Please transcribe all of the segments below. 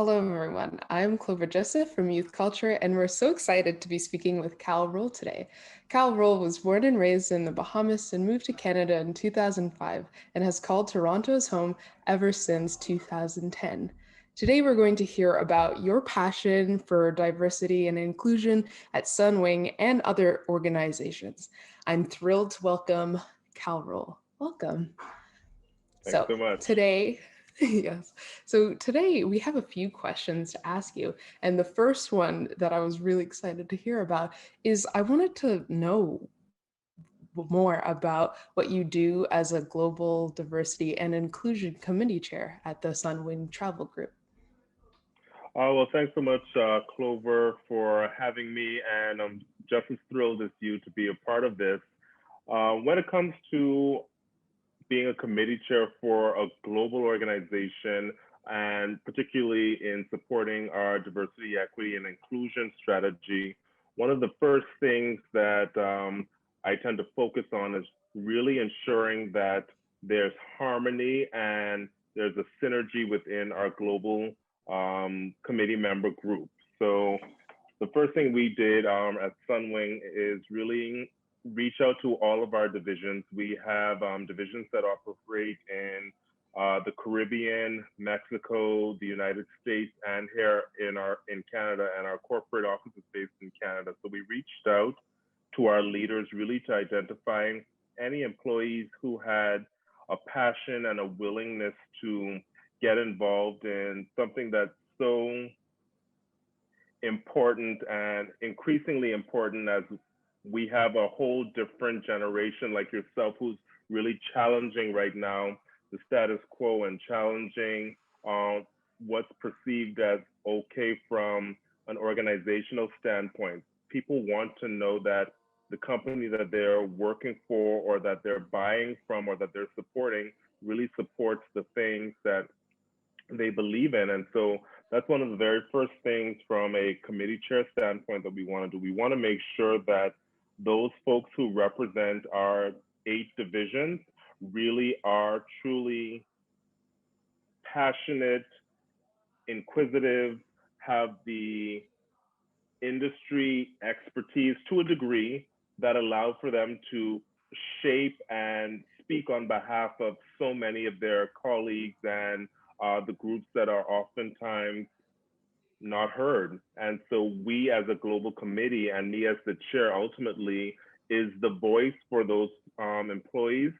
Hello, everyone. I'm Clover Joseph from Youth Culture, and we're so excited to be speaking with Cal Rolle today. Cal Rolle was born and raised in the Bahamas and moved to Canada in 2005 and has called Toronto his home ever since 2010. Today, we're going to hear about your passion for diversity and inclusion at Sunwing and other organizations. I'm thrilled to welcome Cal Rolle. Welcome. Thanks So so much. today, yes. So today we have a few questions to ask you. And the first one that I was really excited to hear about is I wanted to know more about what you do as a global diversity and inclusion committee chair at the Sunwing Travel Group. Well, thanks so much, Clover, for having me, and I'm just as thrilled as you to be a part of this. When it comes to being a committee chair for a global organization, and particularly in supporting our diversity, equity, and inclusion strategy, one of the first things that I tend to focus on is really ensuring that there's harmony and there's a synergy within our global committee member group. So the first thing we did at Sunwing is really reach out to all of our divisions. We have divisions that operate in the Caribbean, Mexico, the United States, and here in Canada, and our corporate office is based in Canada. So we reached out to our leaders really to identify any employees who had a passion and a willingness to get involved in something that's so important and increasingly important as we have a whole different generation like yourself who's really challenging right now the status quo and challenging what's perceived as okay from an organizational standpoint. People want to know that the company that they're working for or that they're buying from or that they're supporting really supports the things that they believe in. And so that's one of the very first things from a committee chair standpoint that we want to do. We want to make sure that those folks who represent our 8 divisions really are truly passionate, inquisitive, have the industry expertise to a degree that allow for them to shape and speak on behalf of so many of their colleagues and the groups that are oftentimes not heard. And so we as a global committee and me as the chair ultimately is the voice for those employees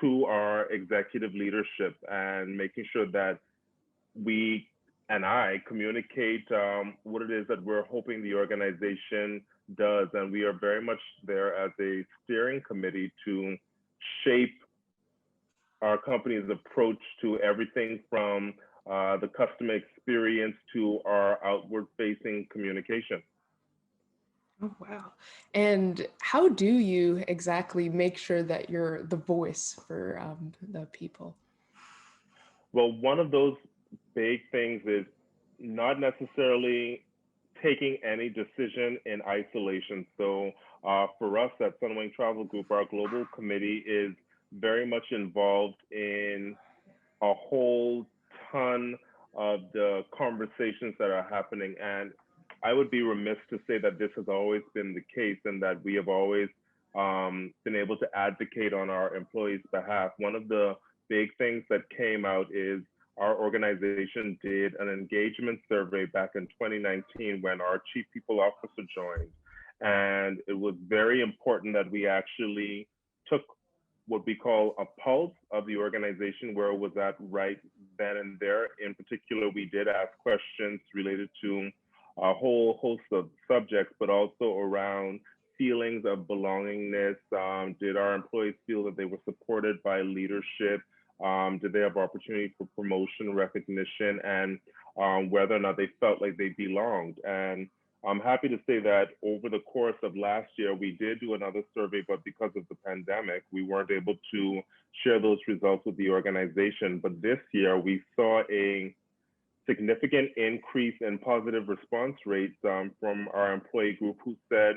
to our executive leadership and making sure that we and I communicate what it is that we're hoping the organization does. And we are very much there as a steering committee to shape our company's approach to everything from the customer experience to our outward facing communication. Oh, wow. And how do you exactly make sure that you're the voice for the people? Well, one of those big things is not necessarily taking any decision in isolation. So for us at Sunwing Travel Group, our global committee is very much involved in a whole ton of the conversations that are happening. And I would be remiss to say that this has always been the case and that we have always been able to advocate on our employees' behalf. One of the big things that came out is our organization did an engagement survey back in 2019 when our chief people officer joined. And it was very important that we actually took what we call a pulse of the organization where it was at right then and there. In particular, we did ask questions related to a whole host of subjects, but also around feelings of belongingness. Did our employees feel that they were supported by leadership? Did they have opportunity for promotion, recognition, and whether or not they felt like they belonged? And I'm happy to say that over the course of last year, we did do another survey, but because of the pandemic, we weren't able to share those results with the organization. But this year, we saw a significant increase in positive response rates from our employee group who said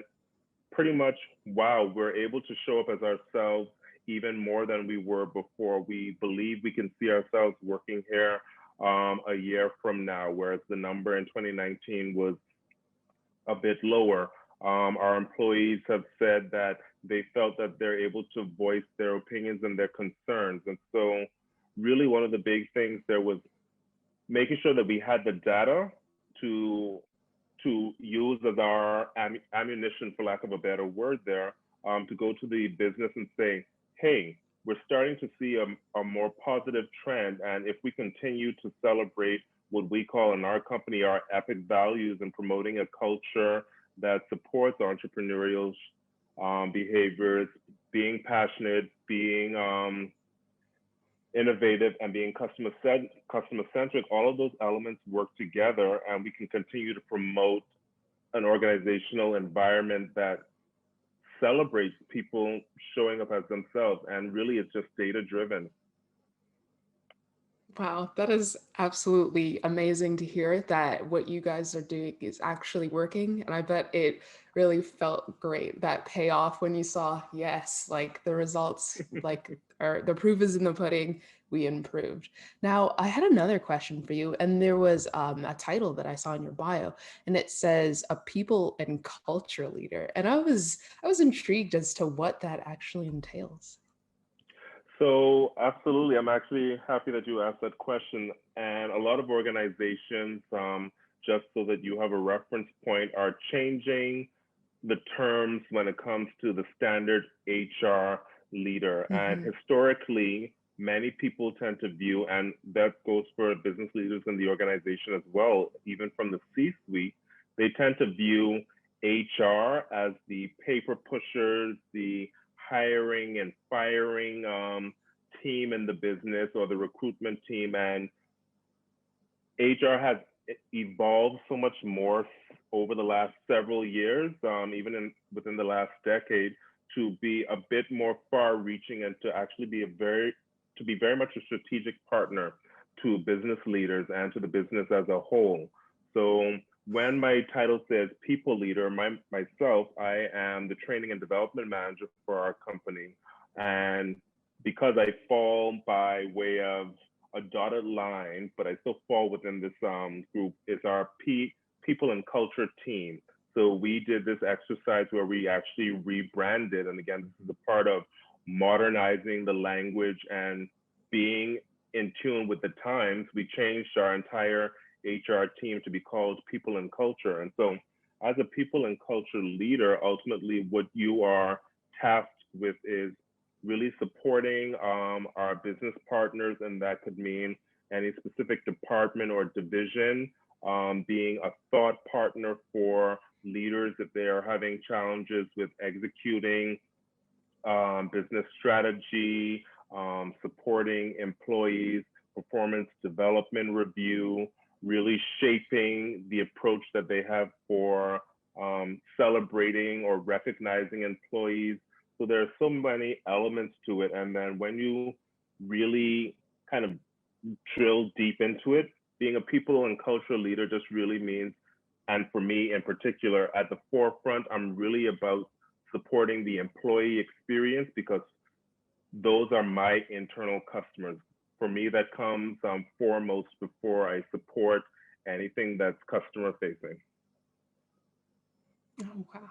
pretty much, wow, we're able to show up as ourselves even more than we were before. We believe we can see ourselves working here a year from now, whereas the number in 2019 was a bit lower. Our employees have said that they felt that they're able to voice their opinions and their concerns. And so, really, one of the big things there was making sure that we had the data to use as our ammunition, for lack of a better word, there, to go to the business and say, hey, we're starting to see a more positive trend, and if we continue to celebrate what we call in our company our epic values and promoting a culture that supports entrepreneurial behaviors, being passionate, being innovative, and being customer centric, all of those elements work together, and we can continue to promote an organizational environment that celebrates people showing up as themselves. And really, it's just data driven. Wow, that is absolutely amazing to hear that what you guys are doing is actually working. And I bet it really felt great, that payoff when you saw, yes, like the results, like, or the proof is in the pudding, we improved. Now, I had another question for you, and there was a title that I saw in your bio, and it says a people and culture leader. And I was intrigued as to what that actually entails. So, absolutely, I'm actually happy that you asked that question. And a lot of organizations, just so that you have a reference point, are changing the terms when it comes to the standard HR leader. And Hmm. historically, many people tend to view, and that goes for business leaders in the organization as well, even from the C suite, they tend to view HR as the paper pushers, the hiring and firing team in the business, or the recruitment team. And HR has evolved so much more over the last several years, even within the last decade, to be a bit more far-reaching and to actually be to be very much a strategic partner to business leaders and to the business as a whole. So when my title says people leader, myself, I am the training and development manager for our company. And because I fall by way of a dotted line, but I still fall within this group, is our people and culture team. So we did this exercise where we actually rebranded. And again, this is a part of modernizing the language and being in tune with the times. We changed our entire HR team to be called people and culture. And so as a people and culture leader, ultimately what you are tasked with is really supporting our business partners, and that could mean any specific department or division, being a thought partner for leaders if they are having challenges with executing business strategy, supporting employees, performance development review, really shaping the approach that they have for celebrating or recognizing employees. So there are so many elements to it. And then when you really kind of drill deep into it, being a people and culture leader just really means, and for me in particular, at the forefront, I'm really about supporting the employee experience, because those are my internal customers. For me, that comes foremost before I support anything that's customer facing. Oh, wow.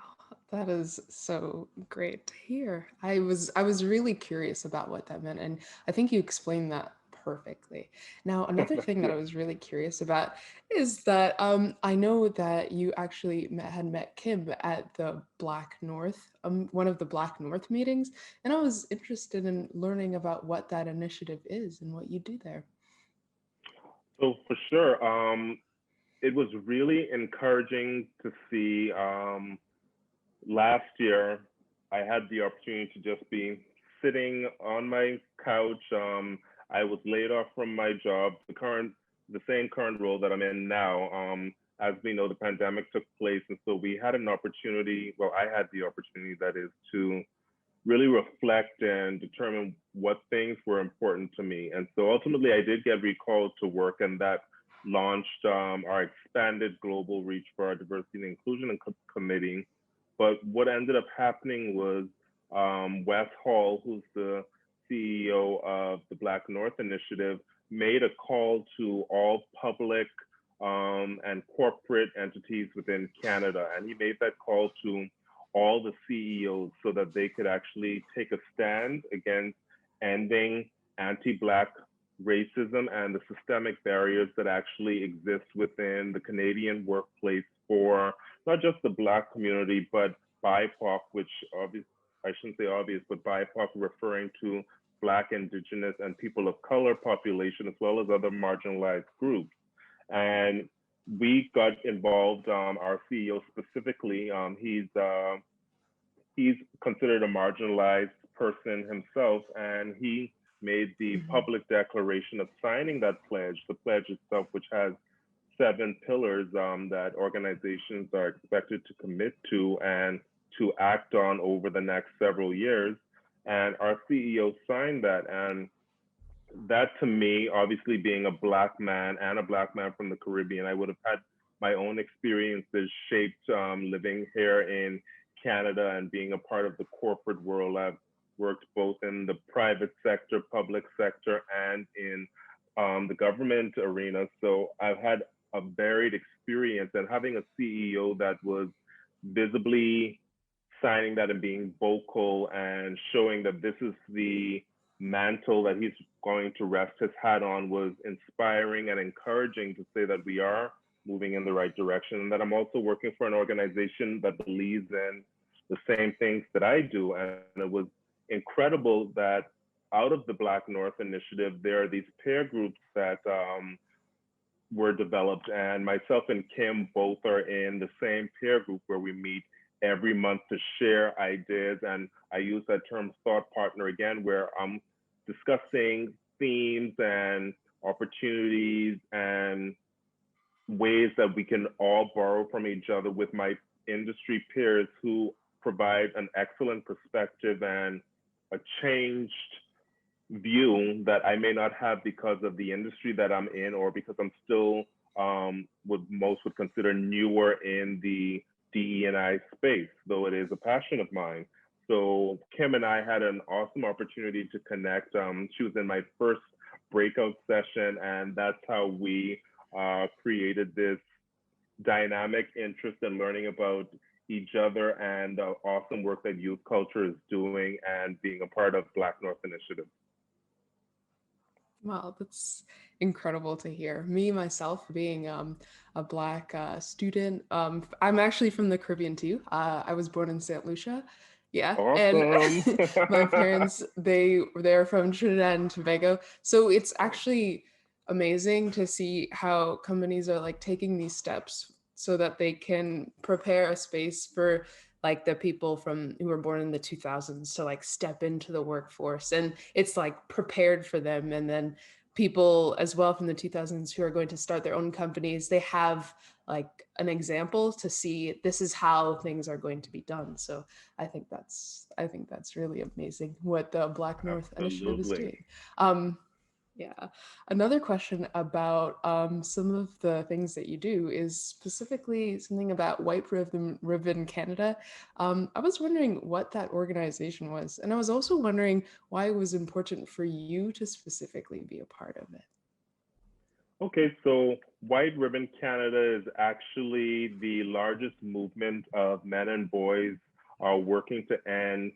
That is so great to hear. I was really curious about what that meant, and I think you explained that perfectly. Now, another thing that Yeah. I was really curious about is that I know that you actually had met Kim at the Black North, one of the Black North meetings, and I was interested in learning about what that initiative is and what you do there. So for sure, it was really encouraging to see. Last year, I had the opportunity to just be sitting on my couch. I was laid off from my job, the same current role that I'm in now. As we know, the pandemic took place, and so we had an opportunity. Well, I had the opportunity, that is, to really reflect and determine what things were important to me. And so ultimately, I did get recalled to work, and that launched our expanded global reach for our diversity and inclusion committee. But what ended up happening was Wes Hall, who's the CEO of the Black North Initiative, made a call to all public and corporate entities within Canada. And he made that call to all the CEOs so that they could actually take a stand against ending anti-Black racism and the systemic barriers that actually exist within the Canadian workplace for not just the Black community, but BIPOC, which obviously, I shouldn't say obvious, but BIPOC referring to Black, Indigenous, and people of color population, as well as other marginalized groups. And we got involved, our CEO specifically, he's considered a marginalized person himself, and he made the Mhm. public declaration of signing that pledge, the pledge itself, which has 7 pillars that organizations are expected to commit to and to act on over the next several years. And our CEO signed that. And that to me, obviously being a Black man and a Black man from the Caribbean, I would have had my own experiences shaped living here in Canada and being a part of the corporate world. I've worked both in the private sector, public sector, and in the government arena. So I've had a varied experience, and having a CEO that was visibly signing that and being vocal and showing that this is the mantle that he's going to rest his hat on was inspiring and encouraging to say that we are moving in the right direction, and that I'm also working for an organization that believes in the same things that I do. And it was incredible that out of the Black North Initiative, there are these peer groups that were developed, and myself and Kim both are in the same peer group where we meet every month to share ideas. And I use that term thought partner again, where I'm discussing themes and opportunities and ways that we can all borrow from each other with my industry peers who provide an excellent perspective and a changed view that I may not have because of the industry that I'm in, or because I'm still what most would consider newer in the DE&I space, though it is a passion of mine. So Kim and I had an awesome opportunity to connect. She was in my first breakout session, and that's how we created this dynamic interest in learning about each other and the awesome work that youth culture is doing and being a part of Black North Initiative. Wow, that's incredible to hear. Me, myself, being a Black student, I'm actually from the Caribbean too. I was born in St. Lucia. Yeah, and Awesome. my parents, they're from Trinidad and Tobago. So it's actually amazing to see how companies are like taking these steps so that they can prepare a space for like the people from who were born in the 2000s to like step into the workforce, and it's like prepared for them. And then people as well from the 2000s who are going to start their own companies, they have like an example to see this is how things are going to be done. So I think that's really amazing what the Black North Initiative is Absolutely. doing. Yeah. Another question about some of the things that you do is specifically something about White Ribbon Canada. I was wondering what that organization was, and I was also wondering why it was important for you to specifically be a part of it. Okay, so White Ribbon Canada is actually the largest movement of men and boys working to end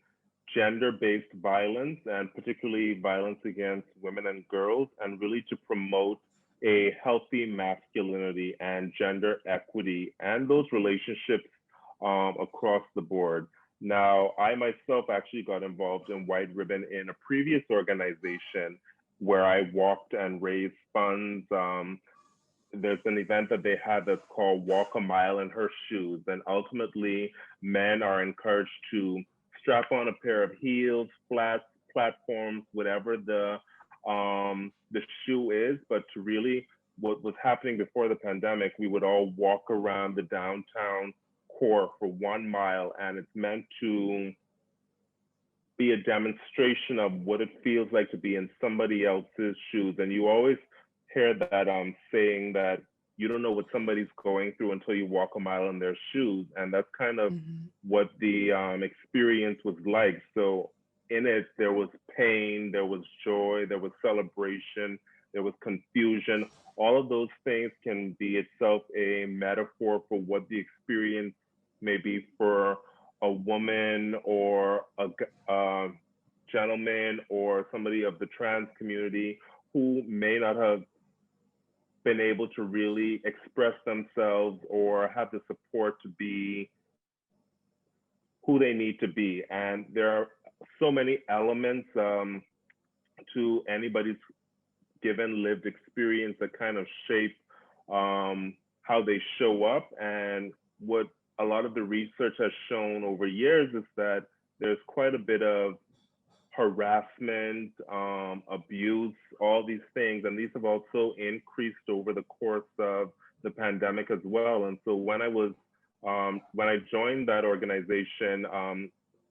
gender-based violence, and particularly violence against women and girls, and really to promote a healthy masculinity and gender equity and those relationships across the board. Now, I myself actually got involved in White Ribbon in a previous organization where I walked and raised funds. There's an event that they had that's called Walk a Mile in Her Shoes. And ultimately, men are encouraged to strap on a pair of heels, flats, platforms, whatever the shoe is, but to really, what was happening before the pandemic, we would all walk around the downtown core for 1 mile, and it's meant to be a demonstration of what it feels like to be in somebody else's shoes. And you always hear that saying that you don't know what somebody's going through until you walk a mile in their shoes. And that's kind of Mhm. what the experience was like. So in it, there was pain, there was joy, there was celebration, there was confusion. All of those things can be itself a metaphor for what the experience may be for a woman or a gentleman or somebody of the trans community who may not have been able to really express themselves or have the support to be who they need to be. And there are so many elements to anybody's given lived experience that kind of shape how they show up. And what a lot of the research has shown over years is that there's quite a bit of harassment, abuse, all these things. And these have also increased over the course of the pandemic as well. And so when I joined that organization,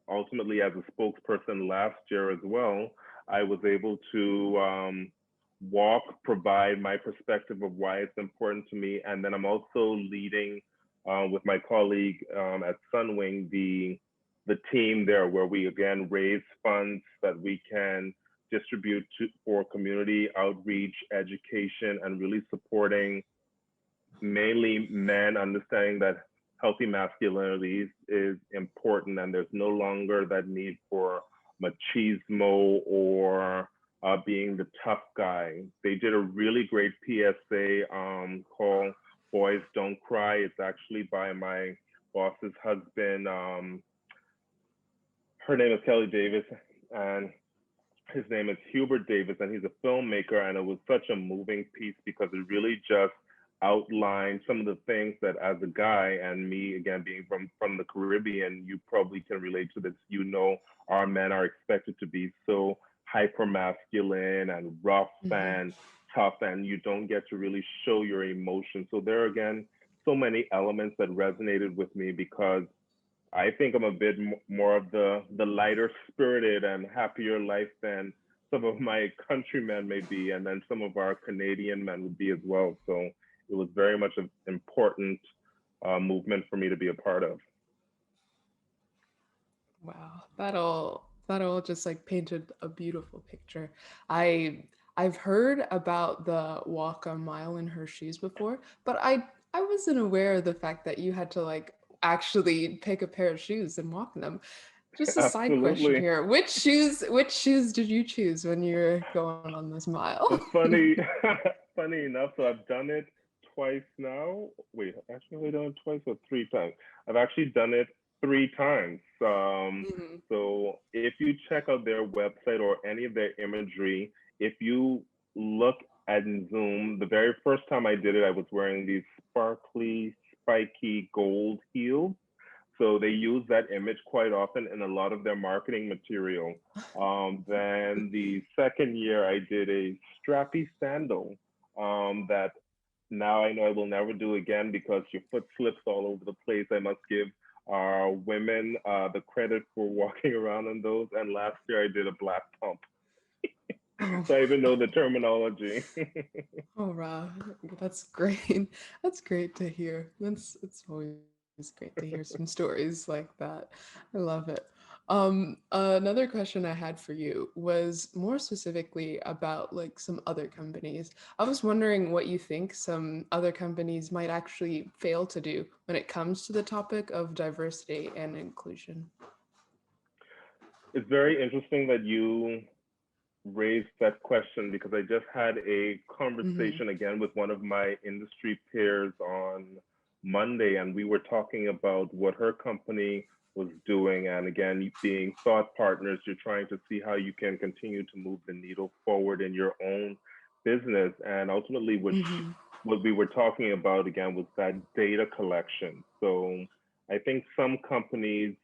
ultimately as a spokesperson last year as well, I was able to provide my perspective of why it's important to me. And then I'm also leading with my colleague at Sunwing, the team there where we again raise funds that we can distribute for community outreach, education, and really supporting mainly men understanding that healthy masculinity is important and there's no longer that need for machismo or being the tough guy. They did a really great PSA called Boys Don't Cry. It's actually by my boss's husband. Her name is Kelly Davis, and his name is Hubert Davis, and he's a filmmaker. And it was such a moving piece because it really just outlined some of the things that, as a guy, and me again being from the Caribbean, you probably can relate to this. You know, our men are expected to be so hyper masculine and rough and tough, and you don't get to really show your emotions. So there are again so many elements that resonated with me because I think I'm a bit more of the lighter spirited and happier life than some of my countrymen may be, and then some of our Canadian men would be as well. So it was very much an important movement for me to be a part of. Wow, that all just like painted a beautiful picture. I I've heard about the walk a mile in her shoes before, but I wasn't aware of the fact that you had to like actually pick a pair of shoes and walk in them. Just a side question Absolutely. here. Which shoes did you choose when you were going on this mile? It's funny, funny enough. So I've done it twice now. Wait, actually, I've done it twice or three times. I've actually done it three times. Mhm. So if you check out their website or any of their imagery, if you look at Zoom, the very first time I did it, I was wearing these sparkly, spiky gold heels. So they use that image quite often in a lot of their marketing material. Then the second year, I did a strappy sandal that now I know I will never do again because your foot slips all over the place. I must give our women the credit for walking around in those. And last year, I did a black pump. Oh, So I even know the terminology. oh wow, that's great. That's great to hear. That's it's always great to hear some stories like that. I love it. Another question I had for you was more specifically about like some other companies. I was wondering what you think some other companies might actually fail to do when it comes to the topic of diversity and inclusion. It's very interesting that you raised that question because I just had a Mm-hmm. conversation again with one of my industry peers on Monday, and we were talking about what her company was doing. And again, being thought partners, you're trying to see how you can continue to move the needle forward in your own business. And ultimately, Mm-hmm. what we were talking about again was that data collection. So I think some companies,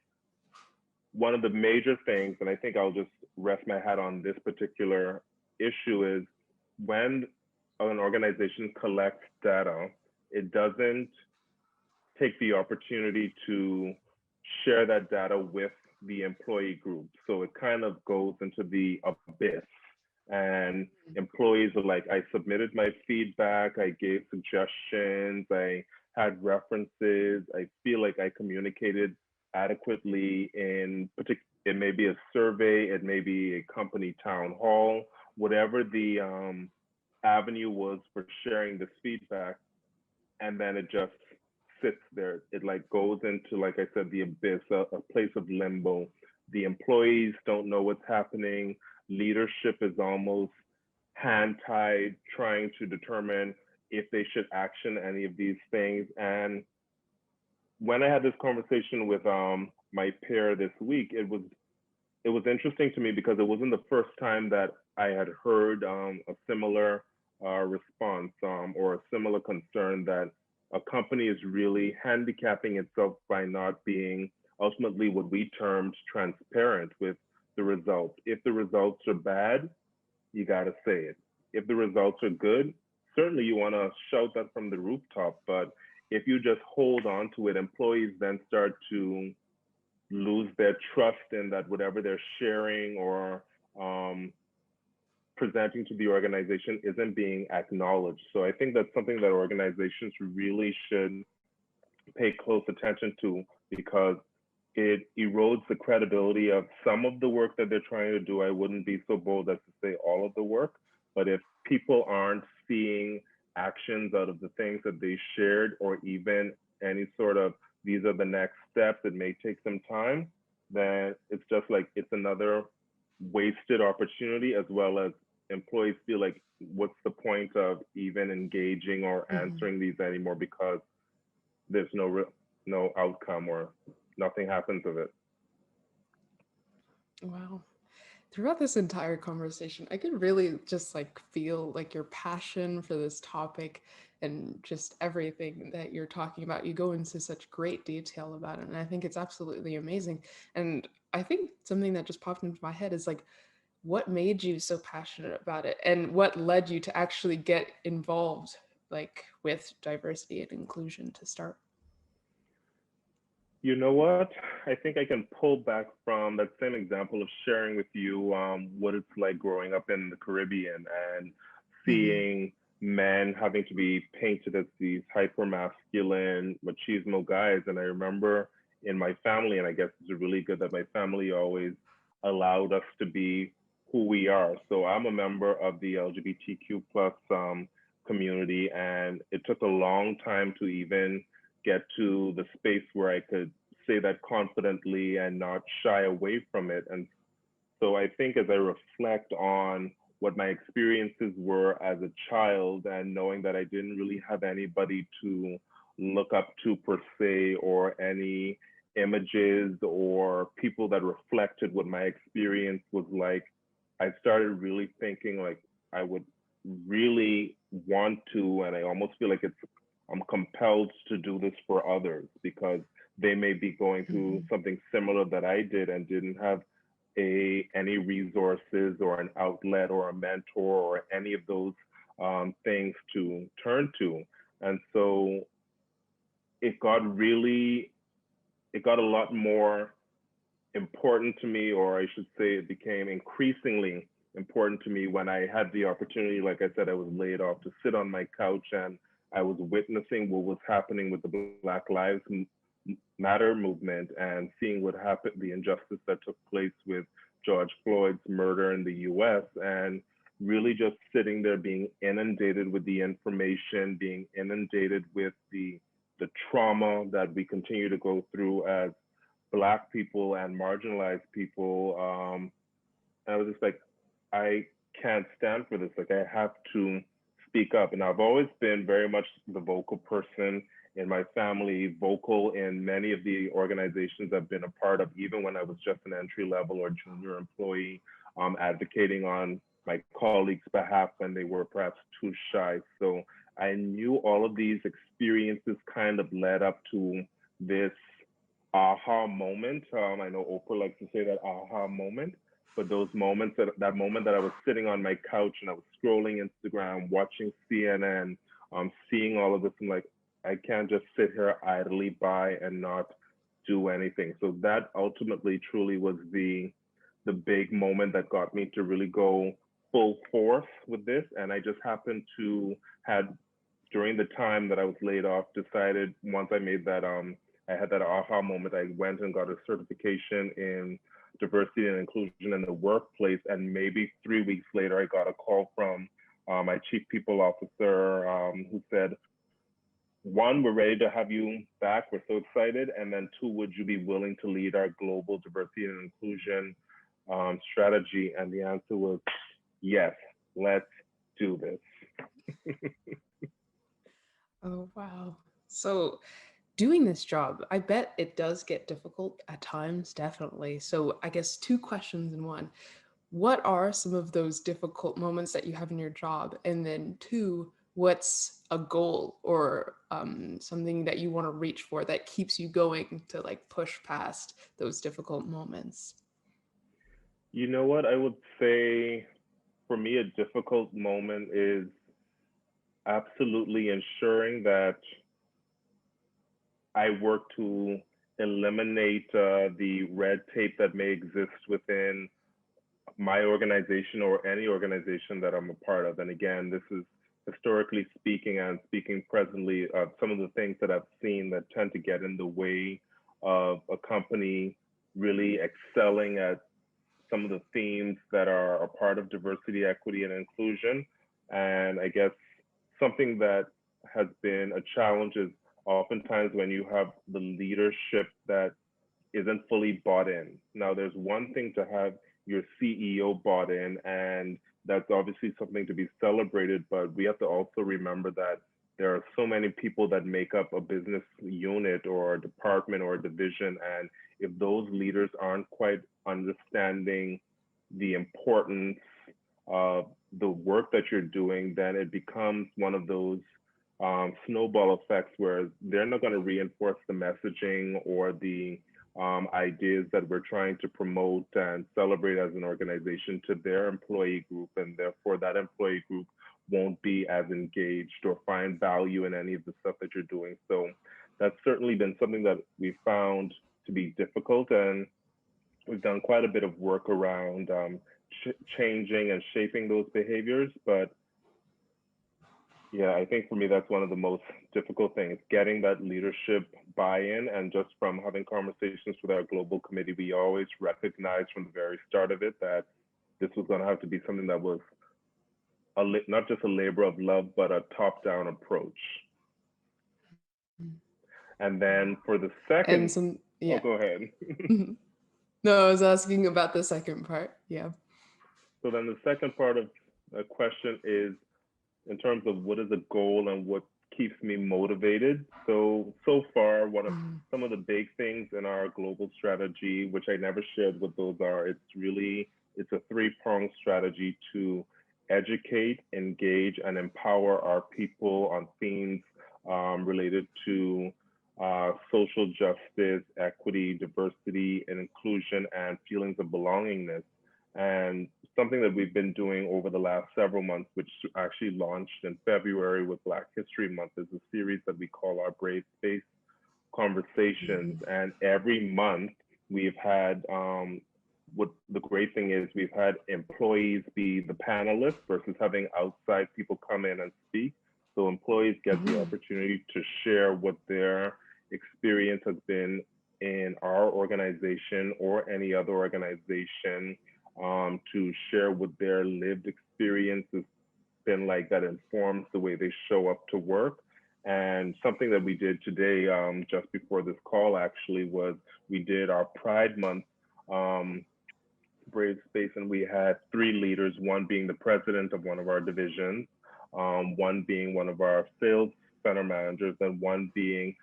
one of the major things, and I think I'll just rest my hat on this particular issue, is when an organization collects data, it doesn't take the opportunity to share that data with the employee group. So it kind of goes into the abyss. And employees are like, I submitted my feedback, I gave suggestions, I had references, I feel like I communicated adequately in particular. It may be a survey, it may be a company town hall, whatever the avenue was for sharing this feedback, and then it just sits there. It like goes into, like I said, the abyss, a place of limbo. The employees don't know what's happening. Leadership is almost hand tied, trying to determine if they should action any of these things. And when I had this conversation with my peer this week, it was interesting to me because it wasn't the first time that I had heard a similar response or a similar concern that a company is really handicapping itself by not being ultimately what we termed transparent with the results. If the results are bad, you got to say it. If the results are good, certainly you want to shout that from the rooftop. But if you just hold on to it, employees then start to lose their trust in that whatever they're sharing or um, presenting to the organization isn't being acknowledged. So I think that's something that organizations really should pay close attention to, because it erodes the credibility of some of the work that they're trying to do. I wouldn't be so bold as to say all of the work, but if people aren't seeing actions out of the things that they shared, or even any sort of these are the next steps, it may take some time, then it's just like it's another wasted opportunity, as well as employees feel like what's the point of even engaging or Hmm. answering these anymore, because there's no outcome or nothing happens of it. Wow. Throughout this entire conversation, I could really just like feel like your passion for this topic and just everything that you're talking about. You go into such great detail about it, and I think it's absolutely amazing. And I think something that just popped into my head is like, what made you so passionate about it, and what led you to actually get involved, like with diversity and inclusion to start? You know what? I think I can pull back from that same example of sharing with you what it's like growing up in the Caribbean and Hmm. seeing men having to be painted as these hyper masculine, machismo guys. And I remember in my family, and I guess it's really good that my family always allowed us to be who we are. So I'm a member of the LGBTQ plus community, and it took a long time to even get to the space where I could say that confidently and not shy away from it. And so I think as I reflect on what my experiences were as a child, and knowing that I didn't really have anybody to look up to per se, or any images or people that reflected what my experience was like, I started really thinking like I would really want to, and I almost feel like I'm compelled to do this for others, because they may be going through Hmm. something similar that I did and didn't have any resources or an outlet or a mentor or any of those things to turn to. And so it got really, it got a lot more important to me, or I should say, it became increasingly important to me when I had the opportunity. Like I said, I was laid off, to sit on my couch, and I was witnessing what was happening with the Black Lives Matter movement, and seeing what happened, the injustice that took place with George Floyd's murder in the US, and really just sitting there being inundated with the information, being inundated with the trauma that we continue to go through as Black people and marginalized people. And I was just like, I can't stand for this. Like, I have to speak up. And I've always been very much the vocal person in my family, vocal in many of the organizations I've been a part of, even when I was just an entry level or junior employee, advocating on my colleagues' behalf when they were perhaps too shy. So I knew all of these experiences kind of led up to this aha moment. I know Oprah likes to say that aha moment, but those moments, that moment that I was sitting on my couch and I was scrolling Instagram, watching CNN, seeing all of this, I'm like, I can't just sit here idly by and not do anything. So that ultimately truly was the big moment that got me to really go full force with this. And I just happened to had, during the time that I was laid off, decided once I made that I had that aha moment, I went and got a certification in diversity and inclusion in the workplace. And maybe 3 weeks later, I got a call from my chief people officer, who said, one, we're ready to have you back. We're so excited. And then two, would you be willing to lead our global diversity and inclusion strategy? And the answer was yes, let's do this. Oh, wow. So, doing this job, I bet it does get difficult at times, definitely. So, I guess two questions in one. What are some of those difficult moments that you have in your job? And then two, what's a goal or something that you want to reach for that keeps you going to like push past those difficult moments? You know what? I would say for me, a difficult moment is absolutely ensuring that I work to eliminate the red tape that may exist within my organization or any organization that I'm a part of. And again, this is historically speaking and speaking presently of some of the things that I've seen that tend to get in the way of a company really excelling at some of the themes that are a part of diversity, equity, and inclusion. And I guess something that has been a challenge is oftentimes when you have the leadership that isn't fully bought in. Now, there's one thing to have your CEO bought in, and that's obviously something to be celebrated, but we have to also remember that there are so many people that make up a business unit or a department or a division. And if those leaders aren't quite understanding the importance of the work that you're doing, then it becomes one of those snowball effects where they're not going to reinforce the messaging or the ideas that we're trying to promote and celebrate as an organization to their employee group, and therefore that employee group won't be as engaged or find value in any of the stuff that you're doing. So that's certainly been something that we found to be difficult, and we've done quite a bit of work around changing and shaping those behaviors. But yeah, I think for me, that's one of the most difficult things, getting that leadership buy-in. And just from having conversations with our global committee, we always recognized from the very start of it that this was going to have to be something that was not just a labor of love, but a top-down approach. And then for the And second, some, oh, yeah. go ahead. No, I was asking about the second part. Yeah. So then the second part of the question is in terms of what is a goal and what keeps me motivated. So far, one of Mhm. some of the big things in our global strategy, which I never shared what those are, it's a three-pronged strategy to educate, engage, and empower our people on themes related to social justice, equity, diversity, and inclusion, and feelings of belongingness. And something that we've been doing over the last several months, which actually launched in February with Black History Month, is a series that we call our Brave Space Conversations. Mhm. And every month we've had, what the great thing is, we've had employees be the panelists versus having outside people come in and speak. So employees get the Mhm. opportunity to share what their experience has been in our organization or any other organization, to share what their lived experience has been like that informs the way they show up to work. And something that we did today, just before this call, actually, was we did our Pride Month um, Brave Space, and we had three leaders, one being the president of one of our divisions, one being one of our sales center managers, and one being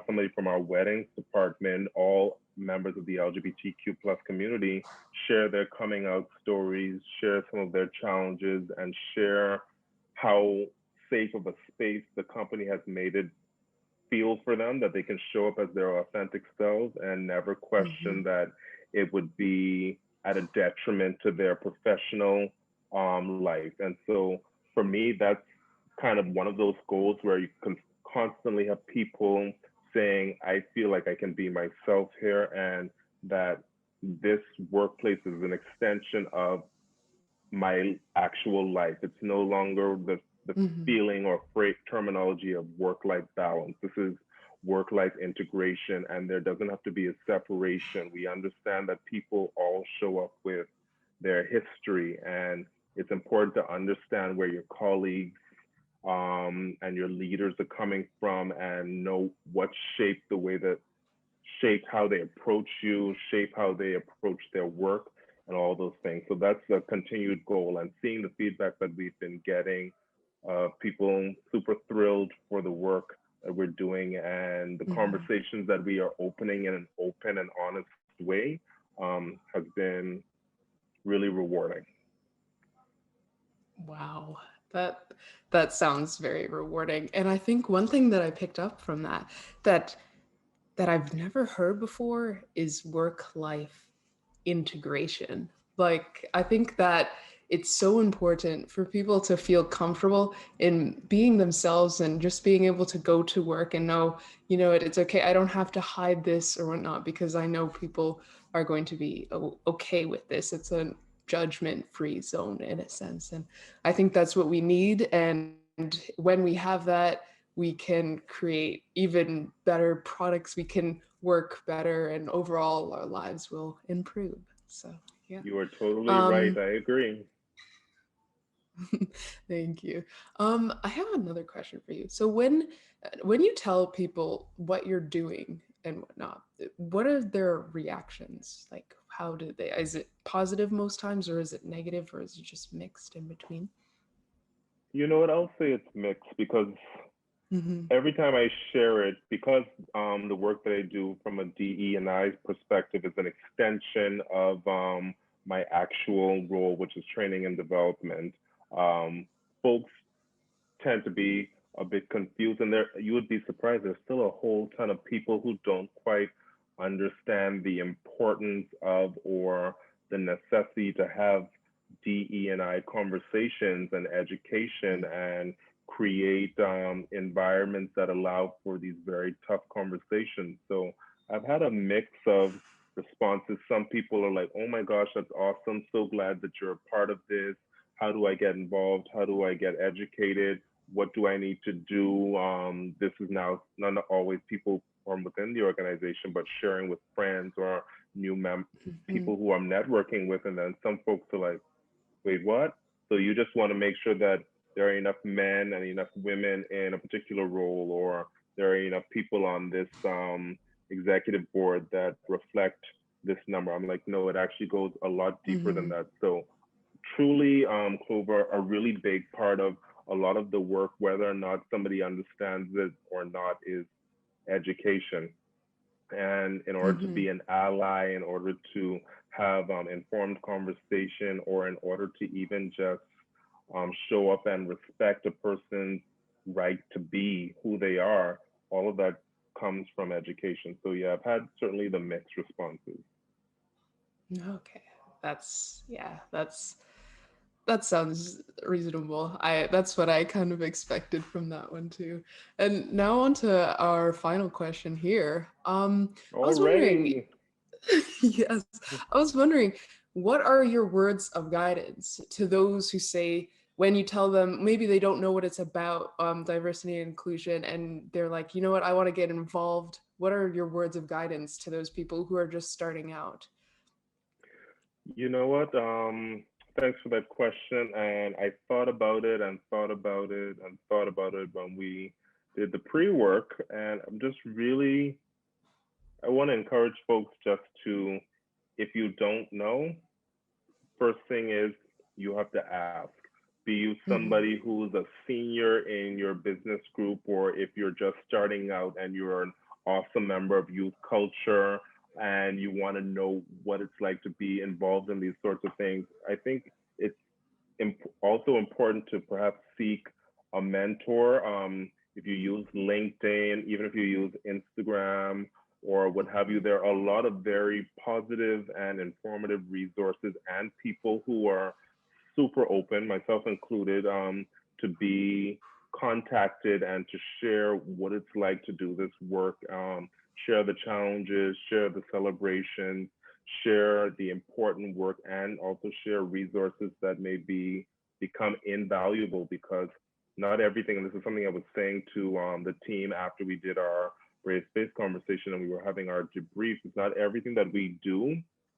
somebody from our weddings department, all members of the LGBTQ plus community, share their coming out stories, share some of their challenges, and share how safe of a space the company has made it feel for them, that they can show up as their authentic selves and never question Mhm. that it would be at a detriment to their professional life. And so for me, that's kind of one of those goals where you can constantly have people saying, I feel like I can be myself here, and that this workplace is an extension of my actual life. It's no longer the Mhm. feeling or freight terminology of work-life balance. This is work-life integration, and there doesn't have to be a separation. We understand that people all show up with their history, and it's important to understand where your colleagues and your leaders are coming from and know what shaped the way that shaped how they approach you, shape how they approach their work, and all those things. So that's a continued goal. And seeing the feedback that we've been getting, people super thrilled for the work that we're doing and the Mhm. conversations that we are opening in an open and honest way has been really rewarding. Wow. That that sounds very rewarding. And I think one thing that I picked up from that that I've never heard before is work life integration. Like, I think that it's so important for people to feel comfortable in being themselves and just being able to go to work and know, it's okay. I don't have to hide this or whatnot because I know people are going to be okay with this. It's a judgment free zone in a sense. And I think that's what we need. And when we have that, we can create even better products. We can work better, and overall, our lives will improve. So, yeah. You are totally right. Um, I agree. Thank you. I have another question for you. So when you tell people what you're doing and whatnot, what are their reactions? Like, how do they? Is it positive most times, or is it negative, or is it just mixed in between? You know what? I'll say it's mixed because Mm-hmm. every time I share it, because the work that I do from a DE and I perspective is an extension of my actual role, which is training and development. Um, Folks tend to be a bit confused, and there you would be surprised. There's still a whole ton of people who don't quite understand the importance of or the necessity to have DE and I conversations and education and create environments that allow for these very tough conversations. So I've had a mix of responses. Some people are like, "Oh my gosh, that's awesome! So glad that you're a part of this. How do I get involved? How do I get educated? What do I need to do?" This is now not always people from within the organization, but sharing with friends or Mm-hmm. people who I'm networking with. And then some folks are like, "Wait, what?" So you just want to make sure that there are enough men and enough women in a particular role, or there are enough people on this executive board that reflect this number. I'm like, no, it actually goes a lot deeper than Mm-hmm. that. So truly, Clover, a really big part of a lot of the work, whether or not somebody understands it or not, is education. And in order to Mm-hmm. be an ally, in order to have informed conversation, or in order to even just show up and respect a person's right to be who they are, all of that comes from education. So yeah, I've had certainly the mixed responses. Okay. Yeah, that sounds reasonable. I That's what I kind of expected from that one too. And now on to our final question here. I was wondering, Already. yes, I was wondering, what are your words of guidance to those who say, when you tell them maybe they don't know what it's about, diversity and inclusion, and they're like, you know what, I want to get involved. What are your words of guidance to those people who are just starting out? You know what? Thanks for that question. And I thought about it and thought about it and thought about it when we did the pre-work. And I'm just really, I want to encourage folks just to, if you don't know, first thing is you have to ask. Be you Mm-hmm. somebody who's a senior in your business group, or if you're just starting out and you're an awesome member of youth culture and you want to know what it's like to be involved in these sorts of things, I think it's also important to perhaps seek a mentor. If you use LinkedIn, even if you use Instagram or what have you, there are a lot of very positive and informative resources and people who are super open, myself included, to be contacted and to share what it's like to do this work, share the challenges, share the celebrations, share the important work, and also share resources that may be become invaluable because not everything, and this is something I was saying to the team after we did our race based conversation and we were having our debrief, is not everything that we do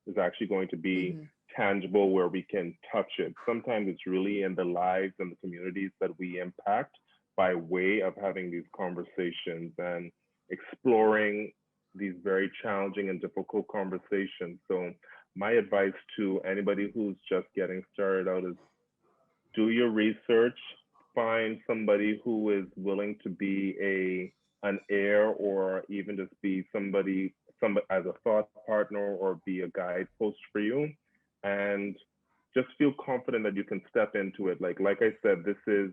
is actually going to be Mhm. tangible where we can touch it. Sometimes it's really in the lives and the communities that we impact by way of having these conversations and exploring these very challenging and difficult conversations. So my advice to anybody who's just getting started out is do your research, find somebody who is willing to be an heir or even just be somebody as a thought partner or be a guidepost for you, and just feel confident that you can step into it. Like I said, this is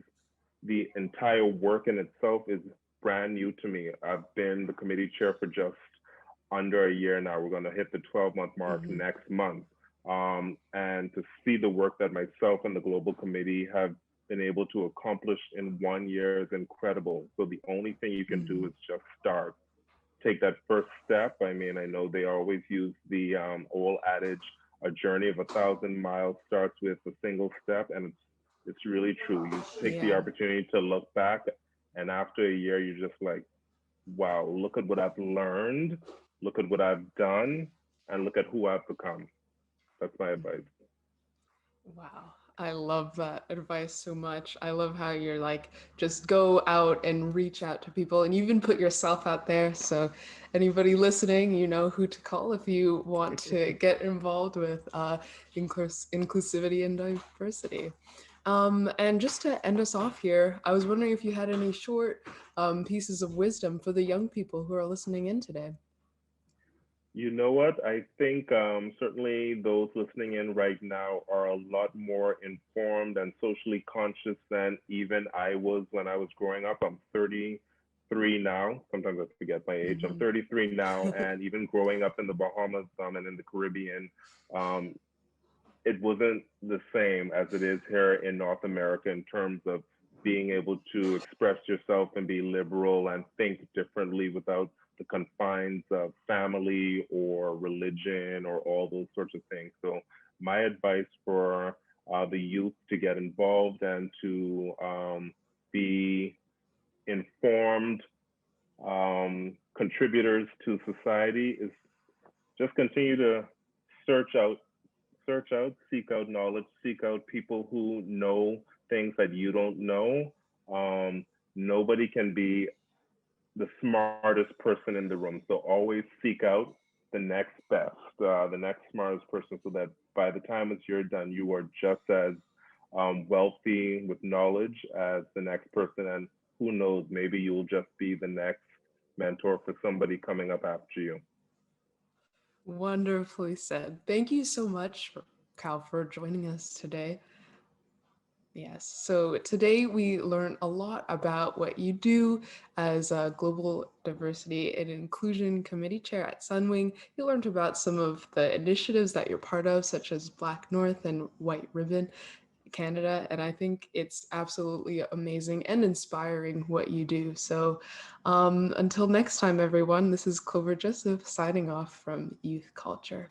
the entire work in itself is brand new to me. I've been the committee chair for just under a year now. We're going to hit the 12-month mark Mhm. next month. And to see the work that myself and the global committee have been able to accomplish in 1 year is incredible. So the only thing you can do Mhm. is just start. Take that first step. I mean, I know they always use the old adage, a journey of 1,000 miles starts with a single step, and it's really true. You take the Yeah. opportunity to look back, and after a year, you're just like, wow, look at what I've learned, look at what I've done, and look at who I've become. That's my advice. Wow. I love that advice so much. I love how you're like, just go out and reach out to people and you even put yourself out there. So, anybody listening, you know who to call if you want to get involved with inclusivity and diversity. And just to end us off here, I was wondering if you had any short pieces of wisdom for the young people who are listening in today. You know what? I think certainly those listening in right now are a lot more informed and socially conscious than even I was when I was growing up. I'm 33 now. Sometimes I forget my age. I'm Mhm. 33 now, and even growing up in the Bahamas and in the Caribbean, um, it wasn't the same as it is here in North America in terms of being able to express yourself and be liberal and think differently without the confines of family or religion or all those sorts of things. So, my advice for the youth to get involved and to be informed contributors to society is just continue to search out seek out knowledge, seek out people who know things that you don't know. Um, Nobody can be the smartest person in the room. So always seek out the next best, the next smartest person, so that by the time it's you're done, you are just as wealthy with knowledge as the next person. And who knows, maybe you'll just be the next mentor for somebody coming up after you. Wonderfully said. Thank you so much, Cal, for joining us today. Yes, so today we learned a lot about what you do as a Global Diversity and Inclusion Committee Chair at Sunwing. You learned about some of the initiatives that you're part of, such as Black North and White Ribbon Canada, and I think it's absolutely amazing and inspiring what you do. So until next time, everyone, this is Clover Joseph signing off from Youth Culture.